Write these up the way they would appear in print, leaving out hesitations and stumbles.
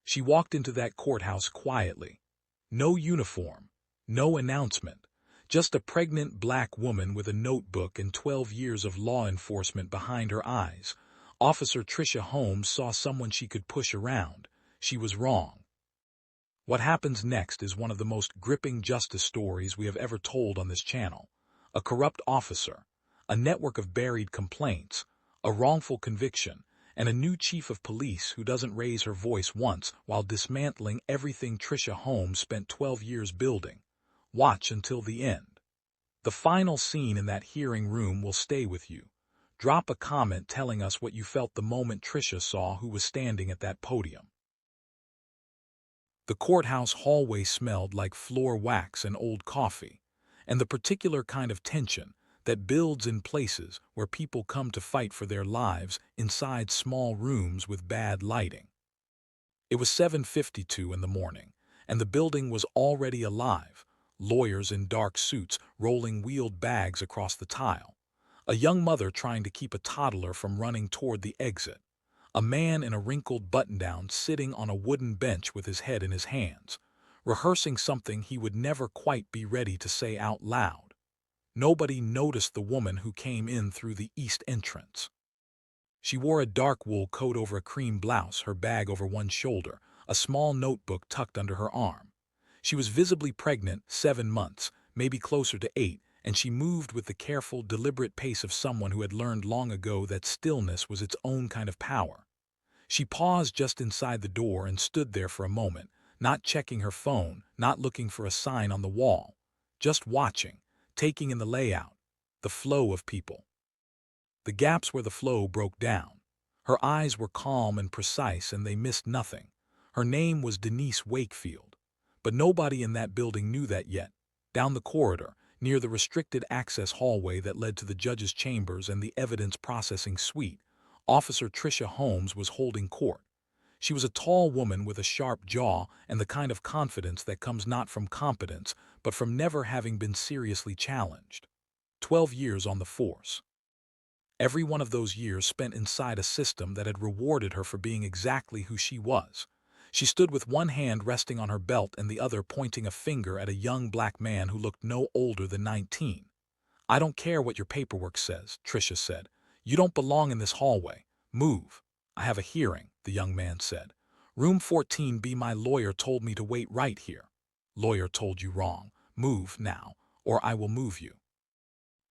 She walked into that courthouse quietly. No uniform, no announcement, just a pregnant black woman with a notebook and 12 years of law enforcement behind her eyes. Officer Trisha Holmes saw someone she could push around. She was wrong. What happens next is one of the most gripping justice stories we have ever told on this channel. A corrupt officer, a network of buried complaints, a wrongful conviction, and a new chief of police who doesn't raise her voice once while dismantling everything Trisha Holmes spent 12 years building. Watch until the end. The final scene in that hearing room will stay with you. Drop a comment telling us what you felt the moment Trisha saw who was standing at that podium. The courthouse hallway smelled like floor wax and old coffee, and the particular kind of tension that builds in places where people come to fight for their lives inside small rooms with bad lighting. It was 7:52 in the morning, and the building was already alive, lawyers in dark suits rolling wheeled bags across the tile, a young mother trying to keep a toddler from running toward the exit, a man in a wrinkled button-down sitting on a wooden bench with his head in his hands, rehearsing something he would never quite be ready to say out loud. Nobody noticed the woman who came in through the east entrance. She wore a dark wool coat over a cream blouse, her bag over one shoulder, a small notebook tucked under her arm. She was visibly pregnant, 7 months, maybe closer to 8, and she moved with the careful, deliberate pace of someone who had learned long ago that stillness was its own kind of power. She paused just inside the door and stood there for a moment, not checking her phone, not looking for a sign on the wall, just watching, taking in the layout, the flow of people. The gaps where the flow broke down. Her eyes were calm and precise, and they missed nothing. Her name was Denise Wakefield. But nobody in that building knew that yet. Down the corridor, near the restricted access hallway that led to the judge's chambers and the evidence processing suite, Officer Trisha Holmes was holding court. She was a tall woman with a sharp jaw and the kind of confidence that comes not from competence, but from never having been seriously challenged. 12 years on the force. Every one of those years spent inside a system that had rewarded her for being exactly who she was. She stood with one hand resting on her belt and the other pointing a finger at a young black man who looked no older than 19. "I don't care what your paperwork says," Trisha said. "You don't belong in this hallway. Move." "I have a hearing," the young man said. "Room 14B, my lawyer told me to wait right here." "Lawyer told you wrong. Move now, or I will move you."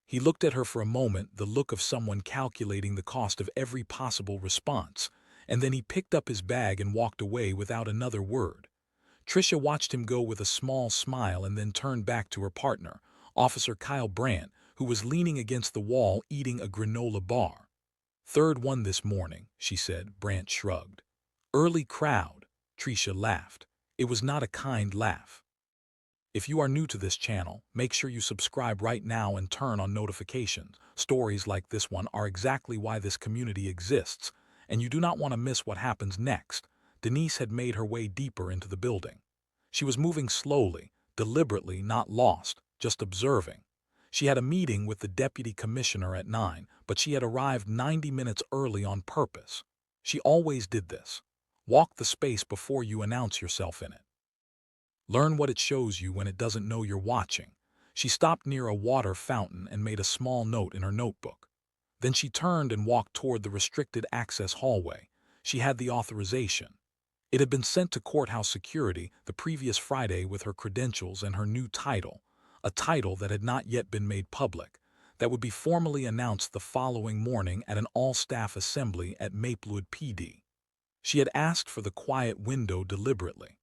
He looked at her for a moment, the look of someone calculating the cost of every possible response, and then he picked up his bag and walked away without another word. Trisha watched him go with a small smile and then turned back to her partner, Officer Kyle Brandt, who was leaning against the wall eating a granola bar. "Third one this morning," she said. Brandt shrugged. "Early crowd," Trisha laughed. It was not a kind laugh. If you are new to this channel, make sure you subscribe right now and turn on notifications. Stories like this one are exactly why this community exists, and you do not want to miss what happens next. Denise had made her way deeper into the building. She was moving slowly, deliberately, not lost, just observing. She had a meeting with the deputy commissioner at 9, but she had arrived 90 minutes early on purpose. She always did this. Walk the space before you announce yourself in it. Learn what it shows you when it doesn't know you're watching. She stopped near a water fountain and made a small note in her notebook. Then she turned and walked toward the restricted access hallway. She had the authorization. It had been sent to courthouse security the previous Friday with her credentials and her new title, a title that had not yet been made public, that would be formally announced the following morning at an all-staff assembly at Maplewood PD. She had asked for the quiet window deliberately.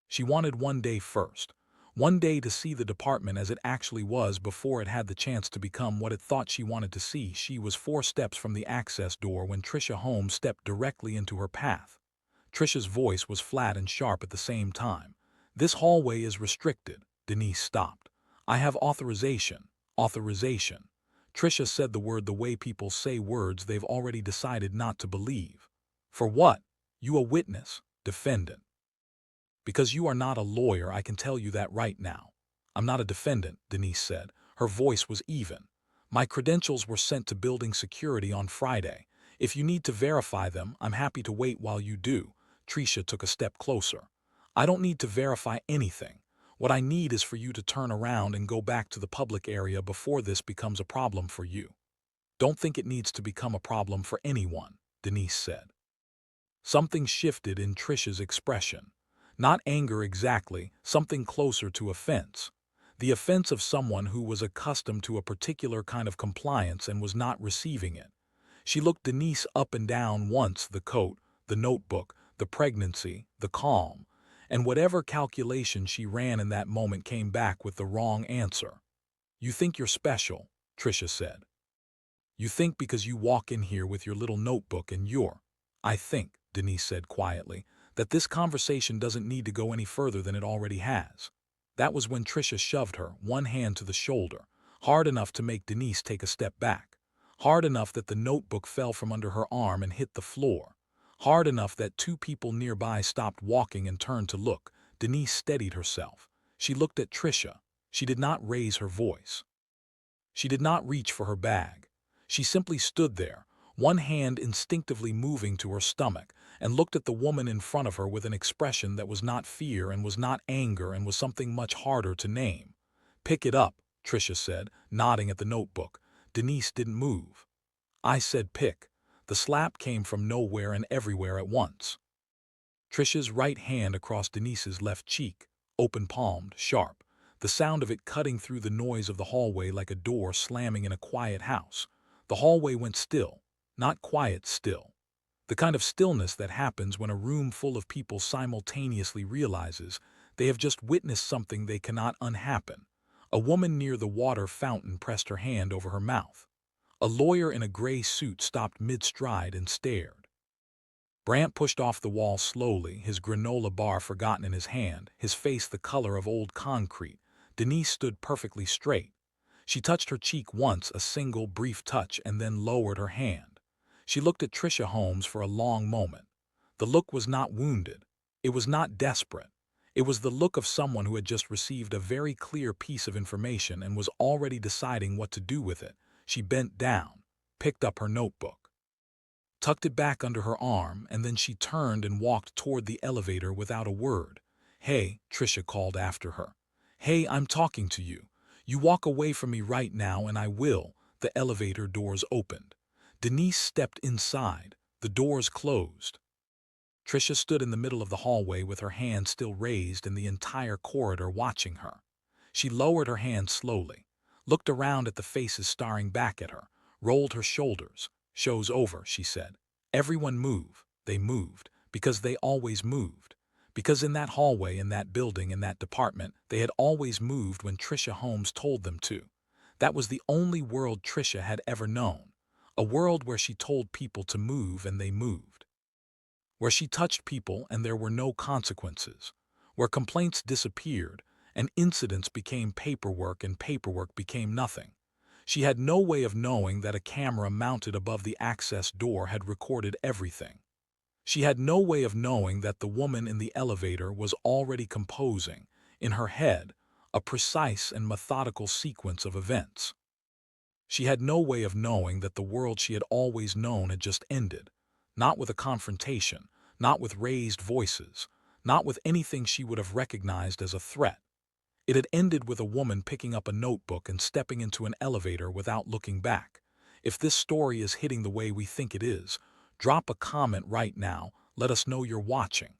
She wanted one day first, one day to see the department as it actually was before it had the chance to become what it thought she wanted to see. She was 4 steps from the access door when Trisha Holmes stepped directly into her path. Trisha's voice was flat and sharp at the same time. "This hallway is restricted." Denise stopped. "I have authorization." Authorization. Trisha said the word the way people say words they've already decided not to believe. "For what? You a witness, defendant." "Because you are not a lawyer, I can tell you that right now." "I'm not a defendant," Denise said. Her voice was even. "My credentials were sent to building security on Friday. If you need to verify them, I'm happy to wait while you do." Trisha took a step closer. "I don't need to verify anything. What I need is for you to turn around and go back to the public area before this becomes a problem for you." "Don't think it needs to become a problem for anyone," Denise said. Something shifted in Trisha's expression. Not anger exactly, something closer to offense. The offense of someone who was accustomed to a particular kind of compliance and was not receiving it. She looked Denise up and down once, the coat, the notebook, the pregnancy, the calm, and whatever calculation she ran in that moment came back with the wrong answer. "You think you're special," Trisha said. "You think because you walk in here with your little notebook and I think," Denise said quietly, "that this conversation doesn't need to go any further than it already has." That was when Trisha shoved her, one hand to the shoulder, hard enough to make Denise take a step back, hard enough that the notebook fell from under her arm and hit the floor, hard enough that two people nearby stopped walking and turned to look. Denise steadied herself. She looked at Trisha. She did not raise her voice. She did not reach for her bag. She simply stood there, one hand instinctively moving to her stomach, and looked at the woman in front of her with an expression that was not fear and was not anger and was something much harder to name. "Pick it up," Trisha said, nodding at the notebook. Denise didn't move. "I said pick." The slap came from nowhere and everywhere at once. Trisha's right hand across Denise's left cheek, open-palmed, sharp, the sound of it cutting through the noise of the hallway like a door slamming in a quiet house. The hallway went still, not quiet still. The kind of stillness that happens when a room full of people simultaneously realizes they have just witnessed something they cannot unhappen. A woman near the water fountain pressed her hand over her mouth. A lawyer in a gray suit stopped mid-stride and stared. Brant pushed off the wall slowly, his granola bar forgotten in his hand, his face the color of old concrete. Denise stood perfectly straight. She touched her cheek once, a single brief touch, and then lowered her hand. She looked at Trisha Holmes for a long moment. The look was not wounded. It was not desperate. It was the look of someone who had just received a very clear piece of information and was already deciding what to do with it. She bent down, picked up her notebook, tucked it back under her arm, and then she turned and walked toward the elevator without a word. "Hey," Trisha called after her. "Hey, I'm talking to you. You walk away from me right now and I will." The elevator doors opened. Denise stepped inside. The doors closed. Trisha stood in the middle of the hallway with her hand still raised and the entire corridor watching her. She lowered her hand slowly, looked around at the faces staring back at her, rolled her shoulders. "Show's over," she said. "Everyone move." They moved, because they always moved. Because in that hallway, in that building, in that department, they had always moved when Trisha Holmes told them to. That was the only world Trisha had ever known. A world where she told people to move and they moved. Where she touched people and there were no consequences. Where complaints disappeared and incidents became paperwork and paperwork became nothing. She had no way of knowing that a camera mounted above the access door had recorded everything. She had no way of knowing that the woman in the elevator was already composing, in her head, a precise and methodical sequence of events. She had no way of knowing that the world she had always known had just ended, not with a confrontation, not with raised voices, not with anything she would have recognized as a threat. It had ended with a woman picking up a notebook and stepping into an elevator without looking back. If this story is hitting the way we think it is, drop a comment right now, let us know you're watching.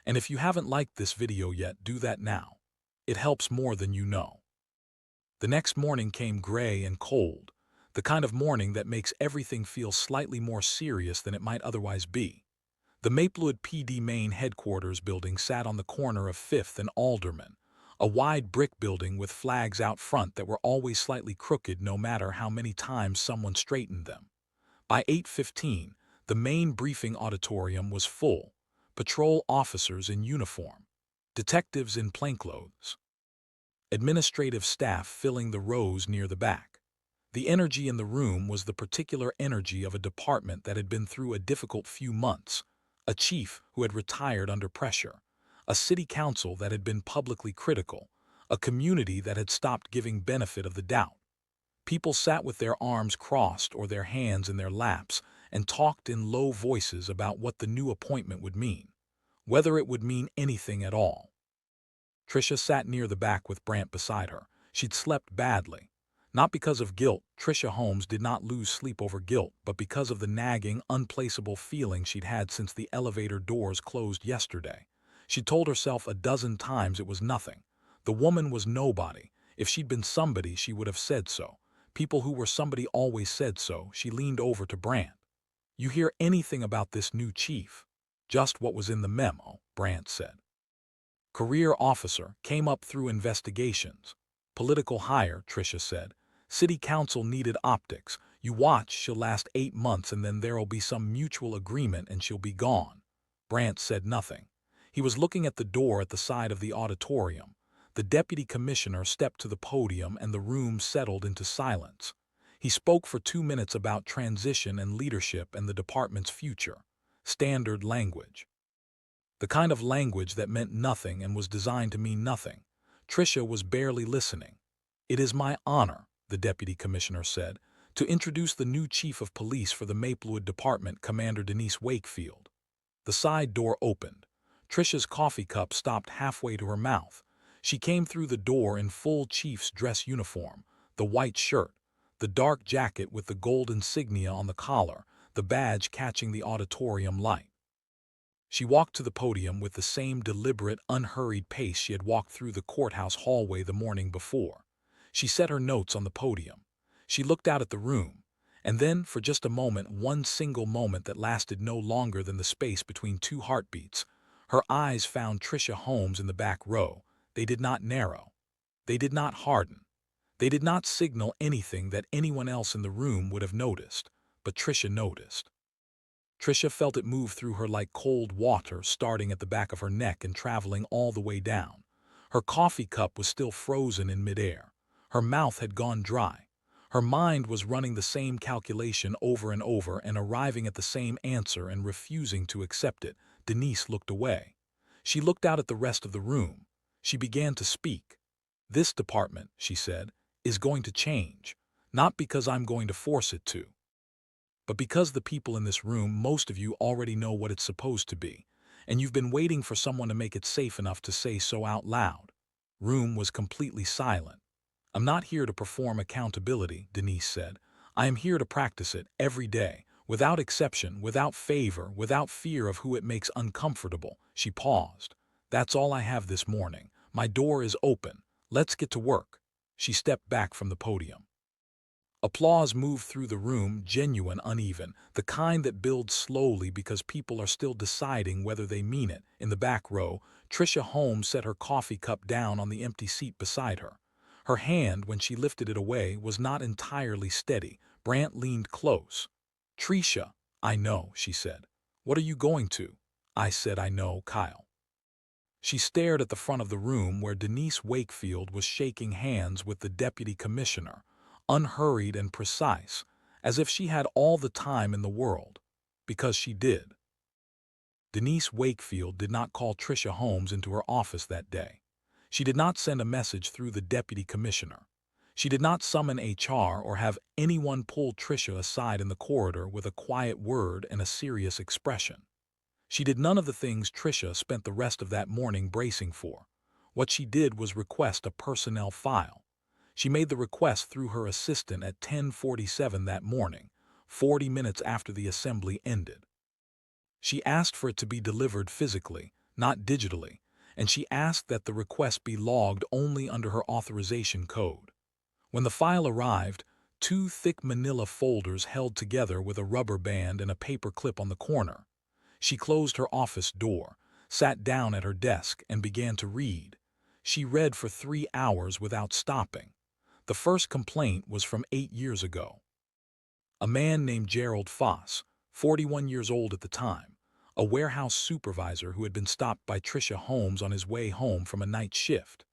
And if you haven't liked this video yet, do that now. It helps more than you know. The next morning came gray and cold, the kind of morning that makes everything feel slightly more serious than it might otherwise be. The Maplewood PD main headquarters building sat on the corner of 5th and Alderman, a wide brick building with flags out front that were always slightly crooked no matter how many times someone straightened them. By 8:15, the main briefing auditorium was full, patrol officers in uniform, detectives in plainclothes, administrative staff filling the rows near the back. The energy in the room was the particular energy of a department that had been through a difficult few months, a chief who had retired under pressure, a city council that had been publicly critical, a community that had stopped giving benefit of the doubt. People sat with their arms crossed or their hands in their laps and talked in low voices about what the new appointment would mean. whether it would mean anything at all. Trisha sat near the back with Brant beside her. She'd slept badly. Not because of guilt, Trisha Holmes did not lose sleep over guilt, but because of the nagging, unplaceable feeling she'd had since the elevator doors closed yesterday. She'd told herself a dozen times it was nothing. The woman was nobody. If she'd been somebody, she would have said so. People who were somebody always said so. She leaned over to Brant. "You hear anything about this new chief?" "Just what was in the memo," Brant said. "Career officer, came up through investigations." "Political hire," Trisha said. "City council needed optics. You watch, she'll last 8 months and then there'll be some mutual agreement and she'll be gone." Brant said nothing. He was looking at the door at the side of the auditorium. The deputy commissioner stepped to the podium and the room settled into silence. He spoke for 2 minutes about transition and leadership and the department's future. Standard language. The kind of language that meant nothing and was designed to mean nothing. Trisha was barely listening. "It is my honor," the deputy commissioner said, "to introduce the new chief of police for the Maplewood Department, Commander Denise Wakefield." The side door opened. Trisha's coffee cup stopped halfway to her mouth. She came through the door in full chief's dress uniform, the white shirt, the dark jacket with the gold insignia on the collar, the badge catching the auditorium light. She walked to the podium with the same deliberate, unhurried pace she had walked through the courthouse hallway the morning before. She set her notes on the podium. She looked out at the room, and then, for just a moment, one single moment that lasted no longer than the space between 2 heartbeats, her eyes found Trisha Holmes in the back row. They did not narrow. They did not harden. They did not signal anything that anyone else in the room would have noticed, but Trisha noticed. Trisha felt it move through her like cold water, starting at the back of her neck and traveling all the way down. Her coffee cup was still frozen in midair. Her mouth had gone dry. Her mind was running the same calculation over and over and arriving at the same answer and refusing to accept it. Denise looked away. She looked out at the rest of the room. She began to speak. "This department," she said, "is going to change. Not because I'm going to force it to, but because the people in this room, most of you already know what it's supposed to be, and you've been waiting for someone to make it safe enough to say so out loud." Room was completely silent. "I'm not here to perform accountability," Denise said. "I am here to practice it every day, without exception, without favor, without fear of who it makes uncomfortable." She paused. "That's all I have this morning. My door is open. Let's get to work." She stepped back from the podium. Applause moved through the room, genuine, uneven, the kind that builds slowly because people are still deciding whether they mean it. In the back row, Trisha Holmes set her coffee cup down on the empty seat beside her. Her hand, when she lifted it away, was not entirely steady. Brant leaned close. "Trisha." "I know," she said. "What are you going to?" "I said I know, Kyle." She stared at the front of the room where Denise Wakefield was shaking hands with the deputy commissioner, unhurried and precise, as if she had all the time in the world, because she did. Denise Wakefield did not call Trisha Holmes into her office that day. She did not send a message through the deputy commissioner. She did not summon HR or have anyone pull Trisha aside in the corridor with a quiet word and a serious expression. She did none of the things Trisha spent the rest of that morning bracing for. What she did was request a personnel file. She made the request through her assistant at 10:47 that morning, 40 minutes after the assembly ended. She asked for it to be delivered physically, not digitally, and she asked that the request be logged only under her authorization code. When the file arrived, 2 thick manila folders held together with a rubber band and a paper clip on the corner. She closed her office door, sat down at her desk, and began to read. She read for 3 hours without stopping. The first complaint was from 8 years ago. A man named Gerald Foss, 41 years old at the time, a warehouse supervisor who had been stopped by Trisha Holmes on his way home from a night shift.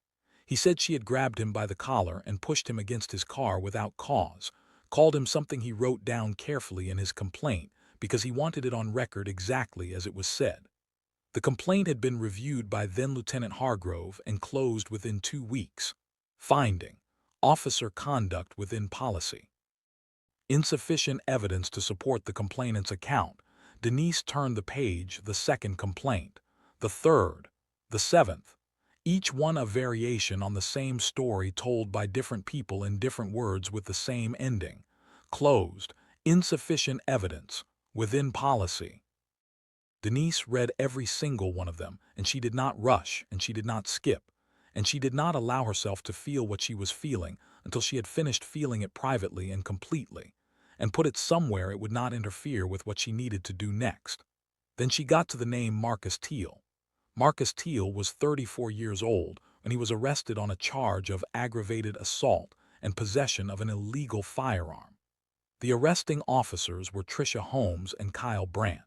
He said she had grabbed him by the collar and pushed him against his car without cause, called him something he wrote down carefully in his complaint because he wanted it on record exactly as it was said. The complaint had been reviewed by then-Lieutenant Hargrove and closed within 2 weeks. Finding: officer conduct within policy. Insufficient evidence to support the complainant's account. Denise turned the page. The second complaint. the third, the seventh, each one a variation on the same story told by different people in different words with the same ending. Closed, insufficient evidence, within policy. Denise read every single one of them, and she did not rush, and she did not skip, and she did not allow herself to feel what she was feeling until she had finished feeling it privately and completely, and put it somewhere it would not interfere with what she needed to do next. Then she got to the name Marcus Teel. Marcus Teel was 34 years old when he was arrested on a charge of aggravated assault and possession of an illegal firearm. The arresting officers were Trisha Holmes and Kyle Brandt.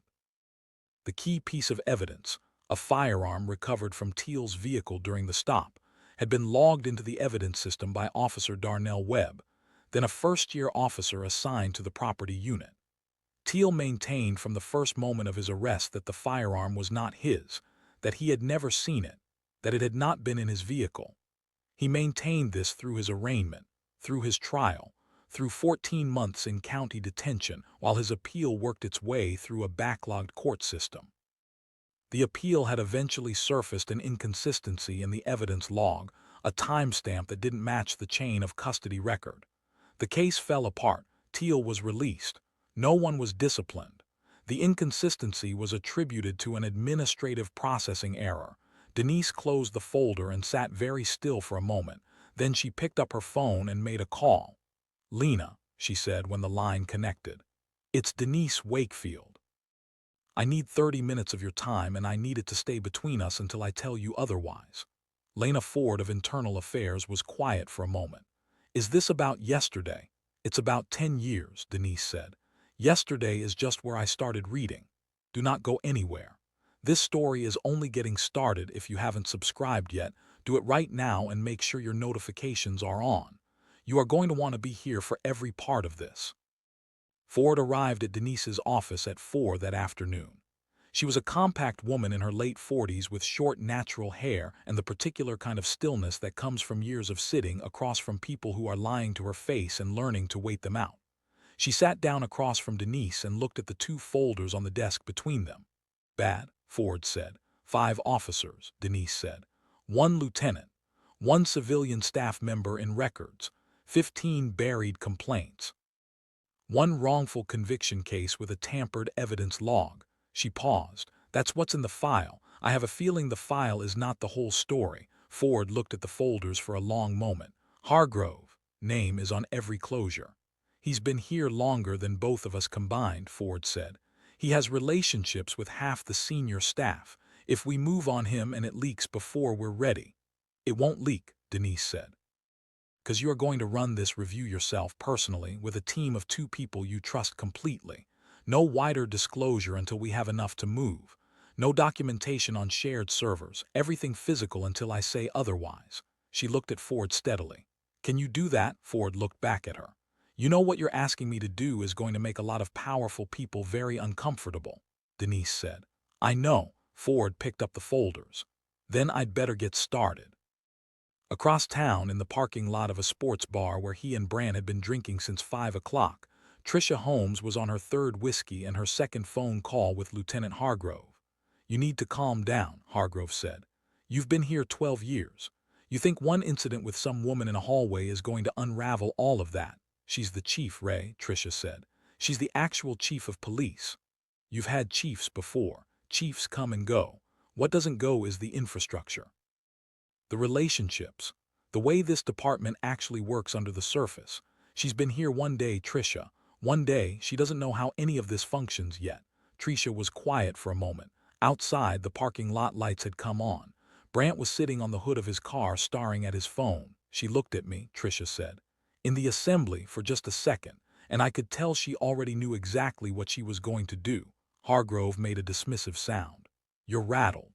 The key piece of evidence, a firearm recovered from Teel's vehicle during the stop, had been logged into the evidence system by Officer Darnell Webb, then a first-year officer assigned to the property unit. Teel maintained from the first moment of his arrest that the firearm was not his, that he had never seen it, that it had not been in his vehicle. He maintained this through his arraignment, through his trial, through 14 months in county detention while his appeal worked its way through a backlogged court system. The appeal had eventually surfaced an inconsistency in the evidence log, a timestamp that didn't match the chain of custody record. The case fell apart. Teel was released. No one was disciplined. The inconsistency was attributed to an administrative processing error. Denise closed the folder and sat very still for a moment. Then she picked up her phone and made a call. "Lena," she said when the line connected. "It's Denise Wakefield. I need 30 minutes of your time, and I need it to stay between us until I tell you otherwise." Lena Ford of Internal Affairs was quiet for a moment. "Is this about yesterday?" "It's about 10 years," Denise said. "Yesterday is just where I started reading. Do not go anywhere. This story is only getting started. If you haven't subscribed yet, do it right now and make sure your notifications are on. You are going to want to be here for every part of this." Ford arrived at Denise's office at 4 that afternoon. She was a compact woman in her late 40s with short natural hair and the particular kind of stillness that comes from years of sitting across from people who are lying to her face and learning to wait them out. She sat down across from Denise and looked at the 2 folders on the desk between them. "Bad," Ford said. "5 officers," Denise said. "1 lieutenant. 1 civilian staff member in records. 15 buried complaints. 1 wrongful conviction case with a tampered evidence log." She paused. "That's what's in the file. I have a feeling the file is not the whole story." Ford looked at the folders for a long moment. "Hargrove, name is on every closure. He's been here longer than both of us combined," Ford said. "He has relationships with half the senior staff. If we move on him and it leaks before we're ready." "It won't leak," Denise said, "because you are going to run this review yourself personally with a team of 2 people you trust completely. No wider disclosure until we have enough to move. No documentation on shared servers, everything physical until I say otherwise." She looked at Ford steadily. "Can you do that?" Ford looked back at her. "You know what you're asking me to do is going to make a lot of powerful people very uncomfortable," Denise said. "I know." Ford picked up the folders. "Then I'd better get started." Across town, in the parking lot of a sports bar where he and Brandt had been drinking since 5 o'clock, Trisha Holmes was on her 3rd whiskey and her 2nd phone call with Lieutenant Hargrove. "You need to calm down," Hargrove said. "You've been here 12 years. You think one incident with some woman in a hallway is going to unravel all of that?" "She's the chief, Ray," Trisha said. "She's the actual chief of police. You've had chiefs before. Chiefs come and go. What doesn't go is the infrastructure. The relationships. The way this department actually works under the surface. She's been here 1 day, Trisha. 1 day, she doesn't know how any of this functions yet." Trisha was quiet for a moment. Outside, the parking lot lights had come on. Brandt was sitting on the hood of his car staring at his phone. "She looked at me," Trisha said, "in the assembly for just a second, and I could tell she already knew exactly what she was going to do." Hargrove made a dismissive sound. "You're rattled.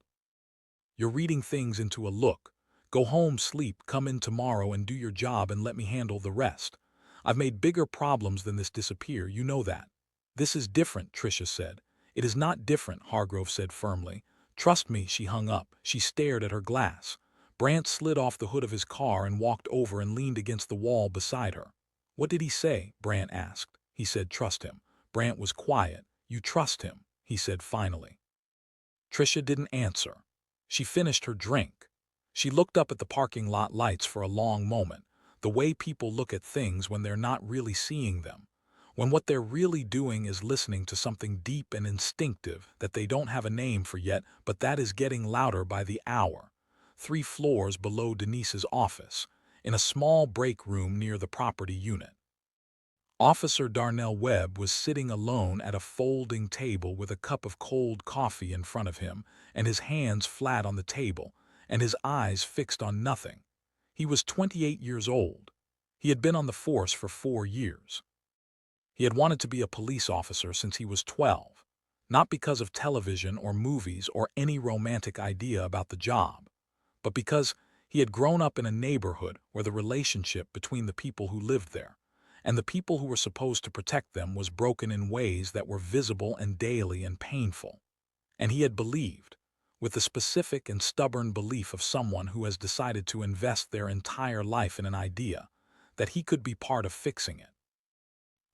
You're reading things into a look. Go home, sleep, come in tomorrow and do your job and let me handle the rest. I've made bigger problems than this disappear, you know that." "This is different," Trisha said. "It is not different," Hargrove said firmly. "Trust me." She hung up. She stared at her glass. Brandt slid off the hood of his car and walked over and leaned against the wall beside her. "What did he say?" Brandt asked. "He said trust him." Brandt was quiet. "You trust him," he said finally. Trisha didn't answer. She finished her drink. She looked up at the parking lot lights for a long moment, the way people look at things when they're not really seeing them, when what they're really doing is listening to something deep and instinctive that they don't have a name for yet, but that is getting louder by the hour. 3 floors below Denise's office, in a small break room near the property unit. Officer Darnell Webb was sitting alone at a folding table with a cup of cold coffee in front of him and his hands flat on the table and his eyes fixed on nothing. He was 28 years old. He had been on the force for 4 years. He had wanted to be a police officer since he was 12, not because of television or movies or any romantic idea about the job, but because he had grown up in a neighborhood where the relationship between the people who lived there and the people who were supposed to protect them was broken in ways that were visible and daily and painful. And he had believed, with the specific and stubborn belief of someone who has decided to invest their entire life in an idea, that he could be part of fixing it.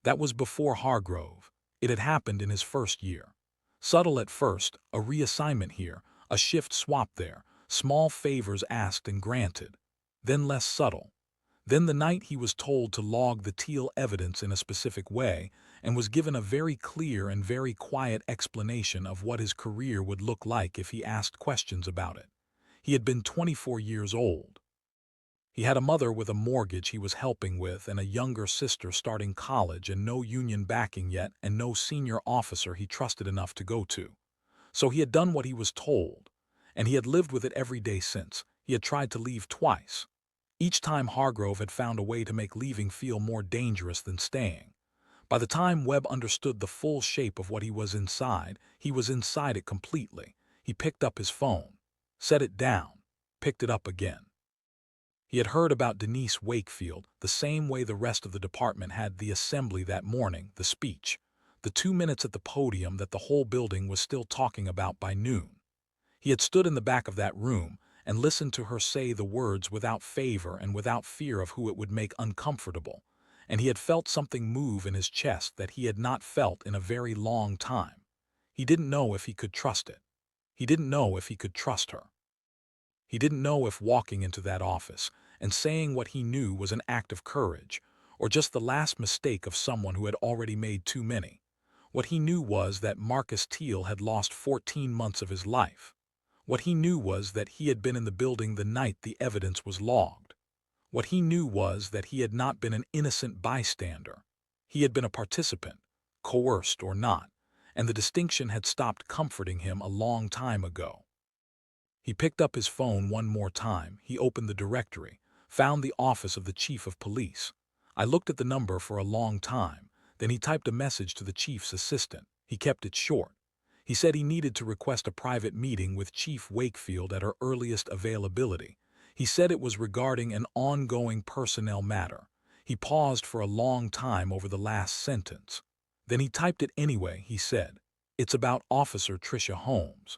That was before Hargrove. It had happened in his first year. Subtle at first, a reassignment here, a shift swap there, small favors asked and granted. Then less subtle. Then the night he was told to log the Teel evidence in a specific way and was given a very clear and very quiet explanation of what his career would look like if he asked questions about it. He had been 24 years old. He had a mother with a mortgage he was helping with and a younger sister starting college and no union backing yet and no senior officer he trusted enough to go to. So he had done what he was told, and he had lived with it every day since. He had tried to leave twice. Each time Hargrove had found a way to make leaving feel more dangerous than staying. By the time Webb understood the full shape of what he was inside it completely. He picked up his phone, set it down, picked it up again. He had heard about Denise Wakefield the same way the rest of the department had the assembly that morning, the speech, the 2 minutes at the podium that the whole building was still talking about by noon. He had stood in the back of that room and listened to her say the words without favor and without fear of who it would make uncomfortable, and he had felt something move in his chest that he had not felt in a very long time. He didn't know if he could trust it. He didn't know if he could trust her. He didn't know if walking into that office and saying what he knew was an act of courage, or just the last mistake of someone who had already made too many. What he knew was that Marcus Teel had lost 14 months of his life. What he knew was that he had been in the building the night the evidence was logged. What he knew was that he had not been an innocent bystander. He had been a participant, coerced or not, and the distinction had stopped comforting him a long time ago. He picked up his phone one more time. He opened the directory, found the office of the chief of police. I looked at the number for a long time. Then he typed a message to the chief's assistant. He kept it short. He said he needed to request a private meeting with Chief Wakefield at her earliest availability. He said it was regarding an ongoing personnel matter. He paused for a long time over the last sentence. Then he typed it anyway. He said, "It's about Officer Trisha Holmes.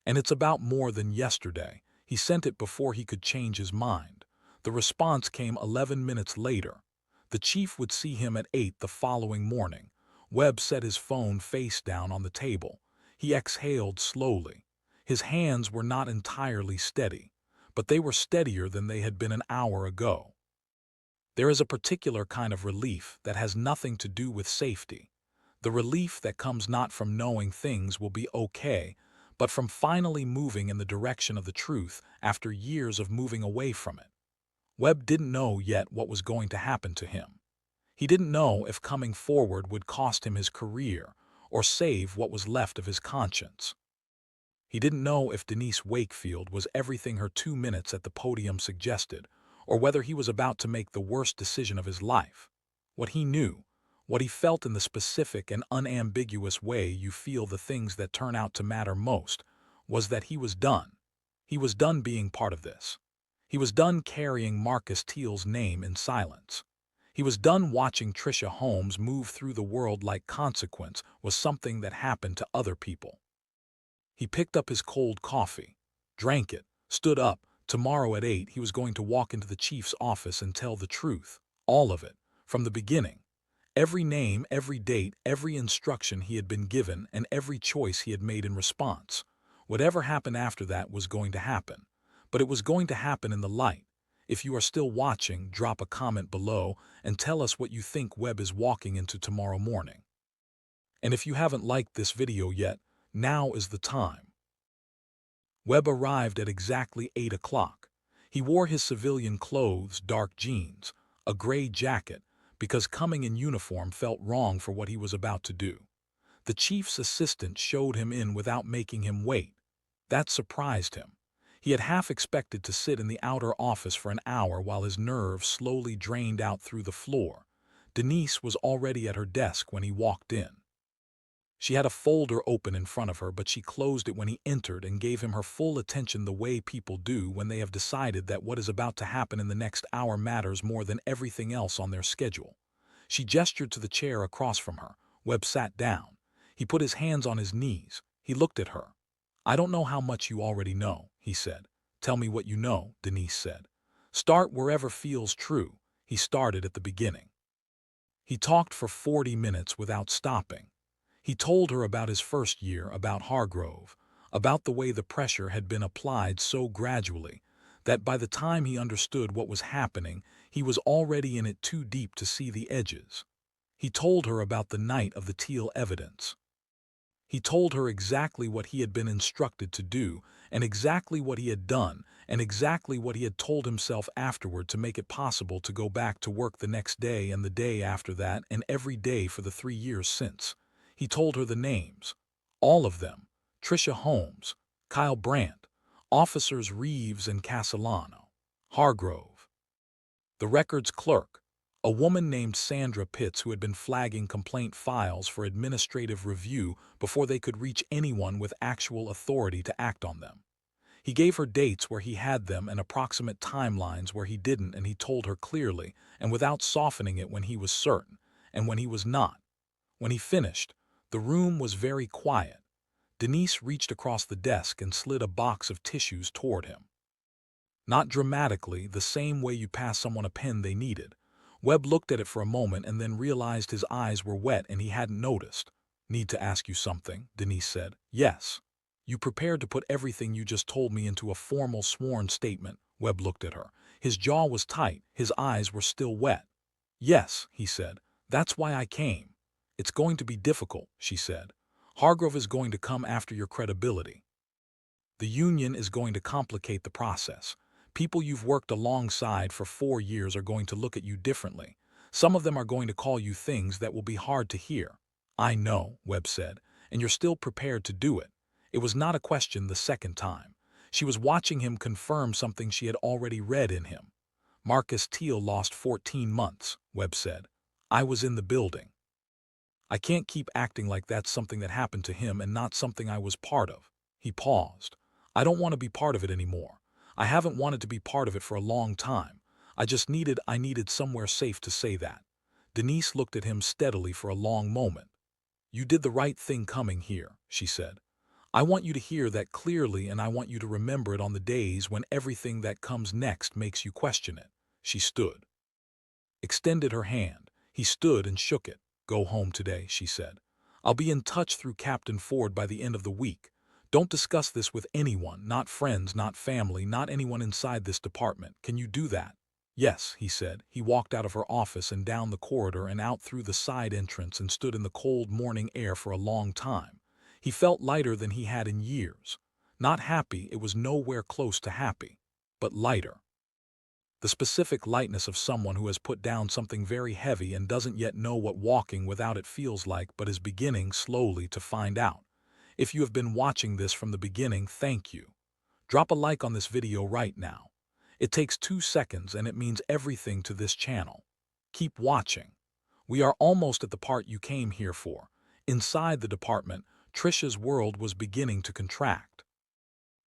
And it's about more than yesterday." He sent it before he could change his mind. The response came 11 minutes later. The chief would see him at 8 the following morning. Webb set his phone face down on the table. He exhaled slowly. His hands were not entirely steady, but they were steadier than they had been an hour ago. There is a particular kind of relief that has nothing to do with safety. The relief that comes not from knowing things will be okay, but from finally moving in the direction of the truth after years of moving away from it. Webb didn't know yet what was going to happen to him. He didn't know if coming forward would cost him his career or save what was left of his conscience. He didn't know if Denise Wakefield was everything her 2 minutes at the podium suggested, or whether he was about to make the worst decision of his life. What he knew, what he felt in the specific and unambiguous way you feel the things that turn out to matter most, was that he was done. He was done being part of this. He was done carrying Marcus Teel's name in silence. He was done watching Trisha Holmes move through the world like consequence was something that happened to other people. He picked up his cold coffee, drank it, stood up. Tomorrow at 8 he was going to walk into the chief's office and tell the truth, all of it, from the beginning. Every name, every date, every instruction he had been given, and every choice he had made in response. Whatever happened after that was going to happen. But it was going to happen in the light. If you are still watching, drop a comment below and tell us what you think Webb is walking into tomorrow morning. And if you haven't liked this video yet, now is the time. Webb arrived at exactly 8 o'clock. He wore his civilian clothes, dark jeans, a gray jacket, because coming in uniform felt wrong for what he was about to do. The chief's assistant showed him in without making him wait. That surprised him. He had half expected to sit in the outer office for an hour while his nerves slowly drained out through the floor. Denise was already at her desk when he walked in. She had a folder open in front of her, but she closed it when he entered and gave him her full attention the way people do when they have decided that what is about to happen in the next hour matters more than everything else on their schedule. She gestured to the chair across from her. Webb sat down. He put his hands on his knees. He looked at her. "I don't know how much you already know," he said. "Tell me what you know," Denise said. "Start wherever feels true." He started at the beginning. He talked for 40 minutes without stopping. He told her about his first year, about Hargrove, about the way the pressure had been applied so gradually that by the time he understood what was happening, he was already in it too deep to see the edges. He told her about the night of the Teel evidence. He told her exactly what he had been instructed to do, and exactly what he had done, and exactly what he had told himself afterward to make it possible to go back to work the next day and the day after that and every day for the 3 years since. He told her the names. All of them. Trisha Holmes, Kyle Brandt, Officers Reeves and Castellano, Hargrove, the records clerk, a woman named Sandra Pitts who had been flagging complaint files for administrative review before they could reach anyone with actual authority to act on them. He gave her dates where he had them and approximate timelines where he didn't, and he told her clearly and without softening it when he was certain and when he was not. When he finished, the room was very quiet. Denise reached across the desk and slid a box of tissues toward him. Not dramatically, the same way you pass someone a pen they needed. Webb looked at it for a moment and then realized his eyes were wet and he hadn't noticed. "Need to ask you something," Denise said. "Yes." "You prepared to put everything you just told me into a formal sworn statement?" Webb looked at her. His jaw was tight, his eyes were still wet. "Yes," he said. "That's why I came." "It's going to be difficult," she said. "Hargrove is going to come after your credibility. The union is going to complicate the process. People you've worked alongside for 4 years are going to look at you differently. Some of them are going to call you things that will be hard to hear." "I know," Webb said, "and you're still prepared to do it." It was not a question the second time. She was watching him confirm something she had already read in him. "Marcus Teel lost 14 months, Webb said. "I was in the building. I can't keep acting like that's something that happened to him and not something I was part of." He paused. "I don't want to be part of it anymore. I haven't wanted to be part of it for a long time. I needed somewhere safe to say that." Denise looked at him steadily for a long moment. "You did the right thing coming here," she said. "I want you to hear that clearly, and I want you to remember it on the days when everything that comes next makes you question it." She stood, extended her hand. He stood and shook it. "Go home today," she said. "I'll be in touch through Captain Ford by the end of the week. Don't discuss this with anyone, not friends, not family, not anyone inside this department. Can you do that?" "Yes," he said. He walked out of her office and down the corridor and out through the side entrance and stood in the cold morning air for a long time. He felt lighter than he had in years. Not happy, it was nowhere close to happy, but lighter. The specific lightness of someone who has put down something very heavy and doesn't yet know what walking without it feels like, but is beginning slowly to find out. If you have been watching this from the beginning, thank you. Drop a like on this video right now. It takes 2 seconds and it means everything to this channel. Keep watching. We are almost at the part you came here for. Inside the department, Trisha's world was beginning to contract.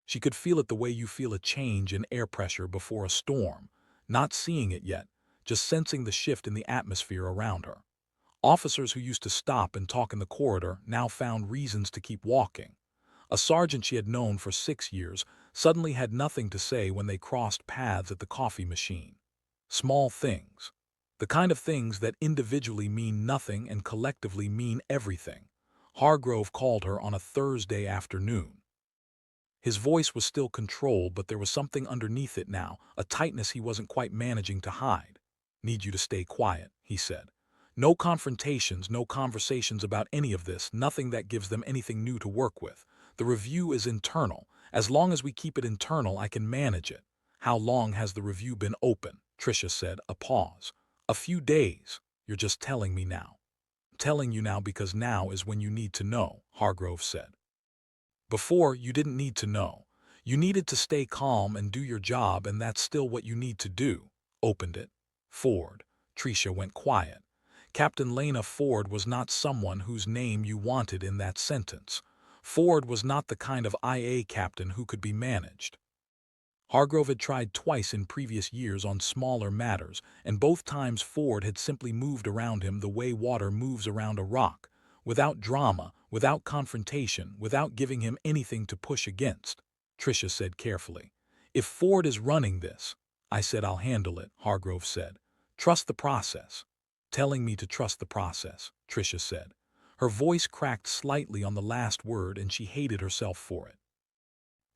She could feel it the way you feel a change in air pressure before a storm, not seeing it yet, just sensing the shift in the atmosphere around her. Officers who used to stop and talk in the corridor now found reasons to keep walking. A sergeant she had known for 6 years suddenly had nothing to say when they crossed paths at the coffee machine. Small things. The kind of things that individually mean nothing and collectively mean everything. Hargrove called her on a Thursday afternoon. His voice was still controlled, but there was something underneath it now, a tightness he wasn't quite managing to hide. "Need you to stay quiet," he said. "No confrontations, no conversations about any of this, nothing that gives them anything new to work with. The review is internal. As long as we keep it internal, I can manage it." "How long has the review been open?" Trisha said, a pause. "A few days. You're just telling me now." "Telling you now because now is when you need to know," Hargrove said. "Before, you didn't need to know. You needed to stay calm and do your job, and that's still what you need to do." "Opened it." "Ford." Trisha went quiet. Captain Lena Ford was not someone whose name you wanted in that sentence. Ford was not the kind of IA captain who could be managed. Hargrove had tried twice in previous years on smaller matters, and both times Ford had simply moved around him the way water moves around a rock, without drama, without confrontation, without giving him anything to push against. Trisha said carefully, "If Ford is running this—" "I said I'll handle it," Hargrove said. "Trust the process." "Telling me to trust the process," Trisha said. Her voice cracked slightly on the last word, and she hated herself for it.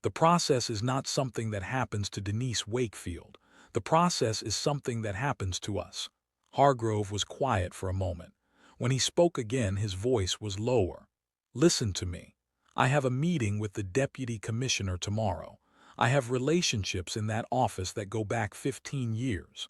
"The process is not something that happens to Denise Wakefield. The process is something that happens to us." Hargrove was quiet for a moment. When he spoke again, his voice was lower. "Listen to me. I have a meeting with the deputy commissioner tomorrow. I have relationships in that office that go back 15 years.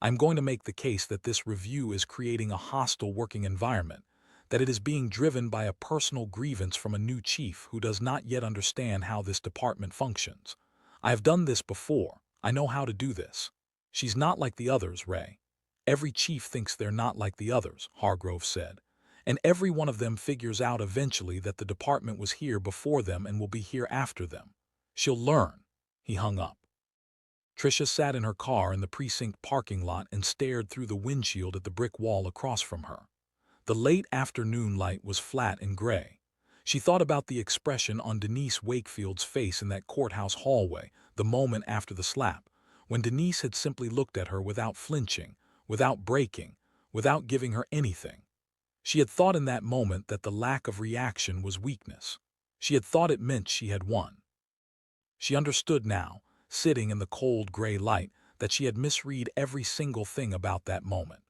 I'm going to make the case that this review is creating a hostile working environment, that it is being driven by a personal grievance from a new chief who does not yet understand how this department functions. I have done this before. I know how to do this. She's not like the others, Ray." "Every chief thinks they're not like the others," Hargrove said. "And every one of them figures out eventually that the department was here before them and will be here after them. She'll learn." He hung up. Trisha sat in her car in the precinct parking lot and stared through the windshield at the brick wall across from her. The late afternoon light was flat and gray. She thought about the expression on Denise Wakefield's face in that courthouse hallway the moment after the slap, when Denise had simply looked at her without flinching, without breaking, without giving her anything. She had thought in that moment that the lack of reaction was weakness. She had thought it meant she had won. She understood now, sitting in the cold gray light, that she had misread every single thing about that moment.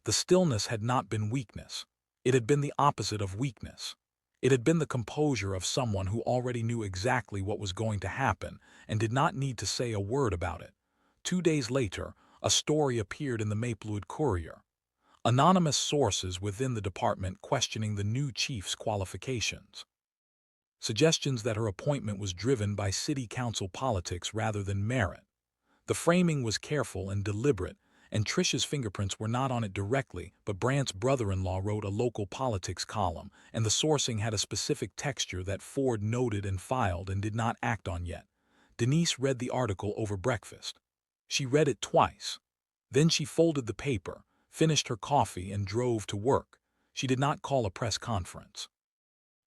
The stillness had not been weakness. It had been the opposite of weakness. It had been the composure of someone who already knew exactly what was going to happen and did not need to say a word about it. 2 days later, a story appeared in the Maplewood Courier. Anonymous sources within the department questioning the new chief's qualifications. Suggestions that her appointment was driven by city council politics rather than merit. The framing was careful and deliberate, and Trisha's fingerprints were not on it directly, but Brant's brother-in-law wrote a local politics column, and the sourcing had a specific texture that Ford noted and filed and did not act on yet. Denise read the article over breakfast. She read it twice. Then she folded the paper, finished her coffee, and drove to work. She did not call a press conference.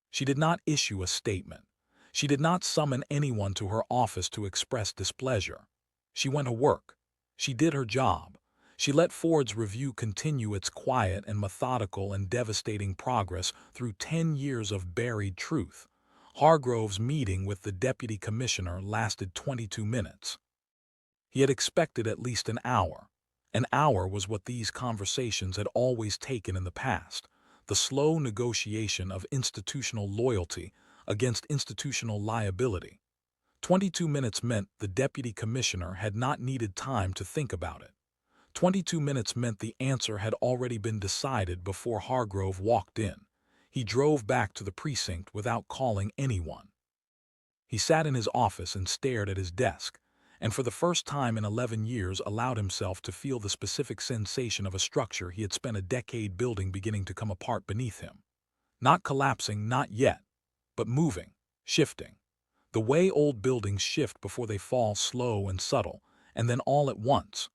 She did not issue a statement. She did not summon anyone to her office to express displeasure. She went to work. She did her job. She let Ford's review continue its quiet and methodical and devastating progress through 10 years of buried truth. Hargrove's meeting with the deputy commissioner lasted 22 minutes. He had expected at least an hour. An hour was what these conversations had always taken in the past. The slow negotiation of institutional loyalty against institutional liability. 22 minutes meant the deputy commissioner had not needed time to think about it. 22 minutes meant the answer had already been decided before Hargrove walked in. He drove back to the precinct without calling anyone. He sat in his office and stared at his desk, and for the first time in 11 years allowed himself to feel the specific sensation of a structure he had spent a decade building beginning to come apart beneath him. Not collapsing, not yet, but moving, shifting. The way old buildings shift before they fall, slow and subtle, and then all at once.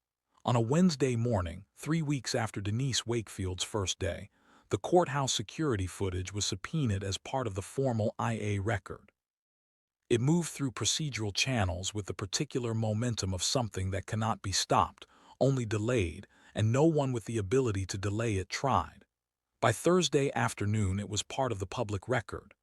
On a Wednesday morning, 3 weeks after Denise Wakefield's first day, the courthouse security footage was subpoenaed as part of the formal IA record. It moved through procedural channels with the particular momentum of something that cannot be stopped, only delayed, and no one with the ability to delay it tried. By Thursday afternoon it was part of the public record.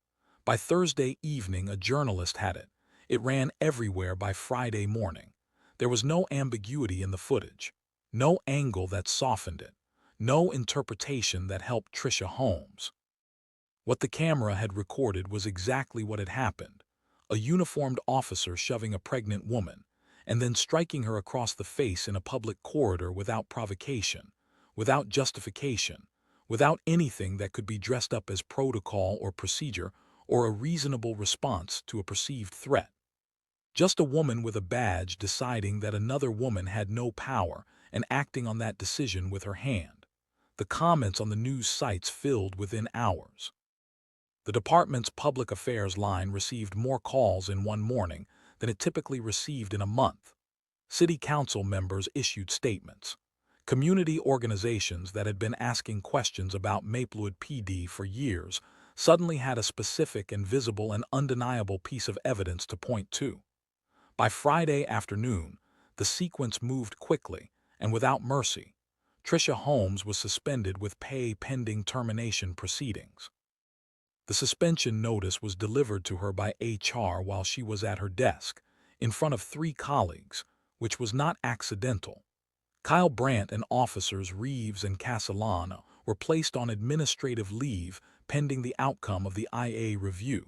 By Thursday evening, a journalist had it. It ran everywhere by Friday morning. There was no ambiguity in the footage, no angle that softened it, no interpretation that helped Trisha Holmes. What the camera had recorded was exactly what had happened: a uniformed officer shoving a pregnant woman, and then striking her across the face in a public corridor without provocation, without justification, without anything that could be dressed up as protocol or procedure or a reasonable response to a perceived threat. Just a woman with a badge deciding that another woman had no power and acting on that decision with her hand. The comments on the news sites filled within hours. The department's public affairs line received more calls in one morning than it typically received in a month. City council members issued statements. Community organizations that had been asking questions about Maplewood PD for years suddenly had a specific and visible and undeniable piece of evidence to point to. By Friday afternoon, the sequence moved quickly and without mercy. Trisha Holmes was suspended with pay pending termination proceedings. The suspension notice was delivered to her by HR while she was at her desk, in front of 3 colleagues, which was not accidental. Kyle Brandt and officers Reeves and Castellano were placed on administrative leave pending the outcome of the IA review.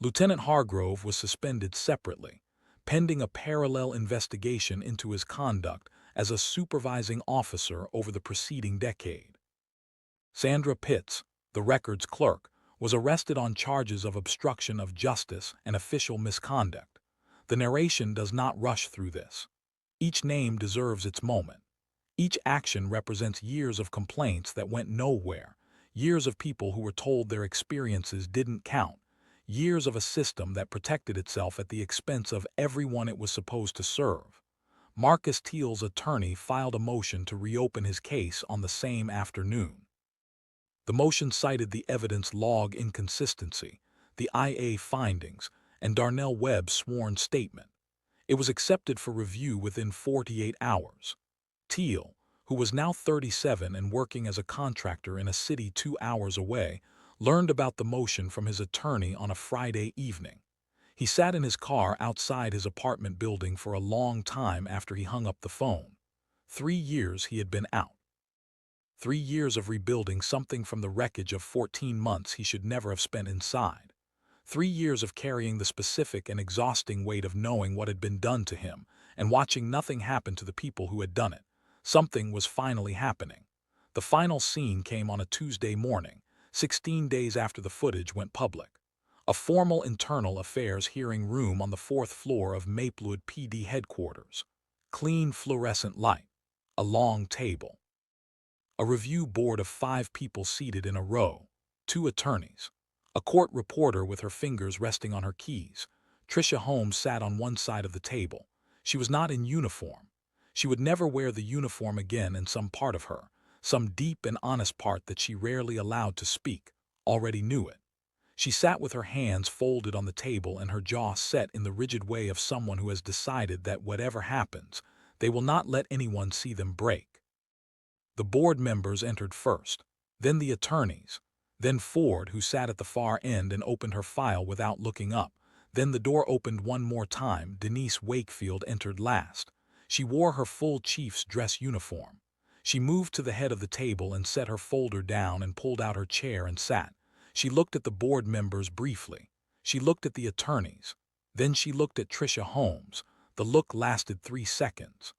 Lieutenant Hargrove was suspended separately, pending a parallel investigation into his conduct as a supervising officer over the preceding decade. Sandra Pitts, the records clerk, was arrested on charges of obstruction of justice and official misconduct. The narration does not rush through this. Each name deserves its moment. Each action represents years of complaints that went nowhere, years of people who were told their experiences didn't count, years of a system that protected itself at the expense of everyone it was supposed to serve. Marcus Teel's attorney filed a motion to reopen his case on the same afternoon. The motion cited the evidence log inconsistency, the IA findings, and Darnell Webb's sworn statement. It was accepted for review within 48 hours. Teel, who was now 37 and working as a contractor in a city 2 hours away, learned about the motion from his attorney on a Friday evening. He sat in his car outside his apartment building for a long time after he hung up the phone. 3 years he had been out. 3 years of rebuilding something from the wreckage of 14 months he should never have spent inside. 3 years of carrying the specific and exhausting weight of knowing what had been done to him and watching nothing happen to the people who had done it. Something was finally happening. The final scene came on a Tuesday morning, 16 days after the footage went public. A formal internal affairs hearing room on the 4th floor of Maplewood PD headquarters. Clean fluorescent light. A long table. A review board of 5 people seated in a row. 2 attorneys. A court reporter with her fingers resting on her keys. Trisha Holmes sat on one side of the table. She was not in uniform. She would never wear the uniform again, and some part of her, some deep and honest part that she rarely allowed to speak, already knew it. She sat with her hands folded on the table and her jaw set in the rigid way of someone who has decided that whatever happens, they will not let anyone see them break. The board members entered first, then the attorneys, then Ford, who sat at the far end and opened her file without looking up. Then the door opened one more time. Denise Wakefield entered last. She wore her full chief's dress uniform. She moved to the head of the table and set her folder down and pulled out her chair and sat. She looked at the board members briefly. She looked at the attorneys. Then she looked at Trisha Holmes. The look lasted 3 seconds.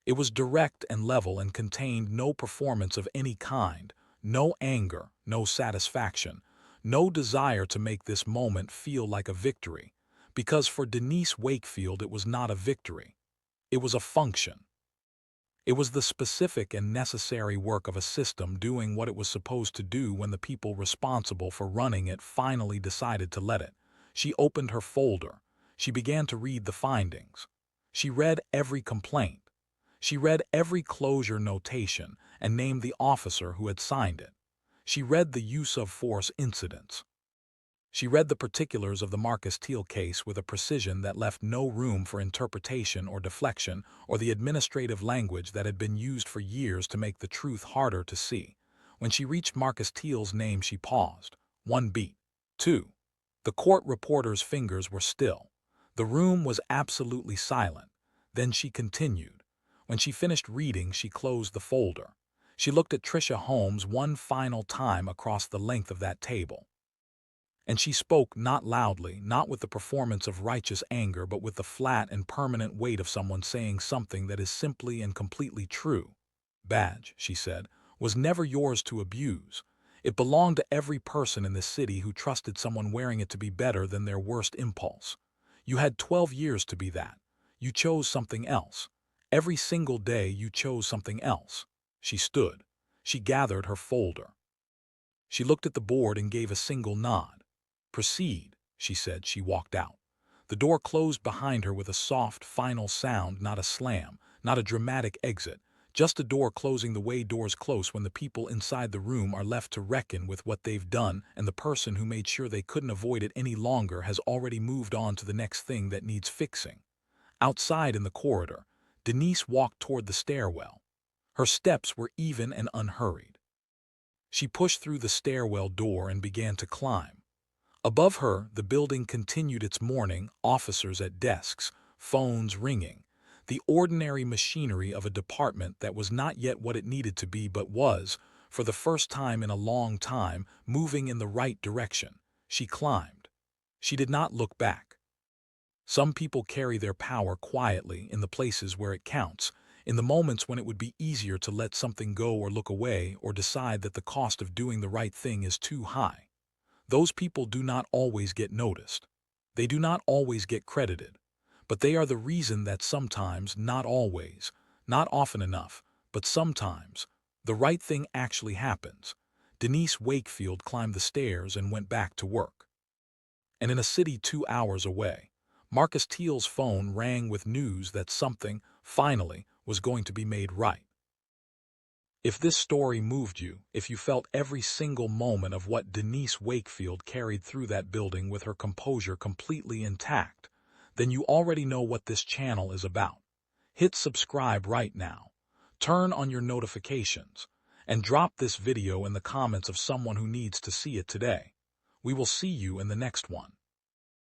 It was direct and level and contained no performance of any kind, no anger, no satisfaction, no desire to make this moment feel like a victory, because for Denise Wakefield it was not a victory. It was a function. It was the specific and necessary work of a system doing what it was supposed to do when the people responsible for running it finally decided to let it. She opened her folder. She began to read the findings. She read every complaint. She read every closure notation and named the officer who had signed it. She read the use of force incidents. She read the particulars of the Marcus Teel case with a precision that left no room for interpretation or deflection or the administrative language that had been used for years to make the truth harder to see. When she reached Marcus Teel's name, she paused. 1 beat. 2. The court reporter's fingers were still. The room was absolutely silent. Then she continued. When she finished reading, she closed the folder. She looked at Trisha Holmes one final time across the length of that table. And she spoke not loudly, not with the performance of righteous anger, but with the flat and permanent weight of someone saying something that is simply and completely true. Badge, she said, was never yours to abuse. It belonged to every person in this city who trusted someone wearing it to be better than their worst impulse. You had 12 years to be that. You chose something else. Every single day you chose something else. She stood. She gathered her folder. She looked at the board and gave a single nod. Proceed, she said. She walked out. The door closed behind her with a soft, final sound, not a slam, not a dramatic exit, just a door closing the way doors close when the people inside the room are left to reckon with what they've done, and the person who made sure they couldn't avoid it any longer has already moved on to the next thing that needs fixing. Outside in the corridor, Denise walked toward the stairwell. Her steps were even and unhurried. She pushed through the stairwell door and began to climb. Above her, the building continued its morning, officers at desks, phones ringing, the ordinary machinery of a department that was not yet what it needed to be but was, for the first time in a long time, moving in the right direction. She climbed. She did not look back. Some people carry their power quietly in the places where it counts, in the moments when it would be easier to let something go or look away or decide that the cost of doing the right thing is too high. Those people do not always get noticed. They do not always get credited. But they are the reason that sometimes, not always, not often enough, but sometimes, the right thing actually happens. Denise Wakefield climbed the stairs and went back to work. And in a city 2 hours away, Marcus Teel's phone rang with news that something, finally, was going to be made right. If this story moved you, if you felt every single moment of what Denise Wakefield carried through that building with her composure completely intact, then you already know what this channel is about. Hit subscribe right now, turn on your notifications, and drop this video in the comments of someone who needs to see it today. We will see you in the next one.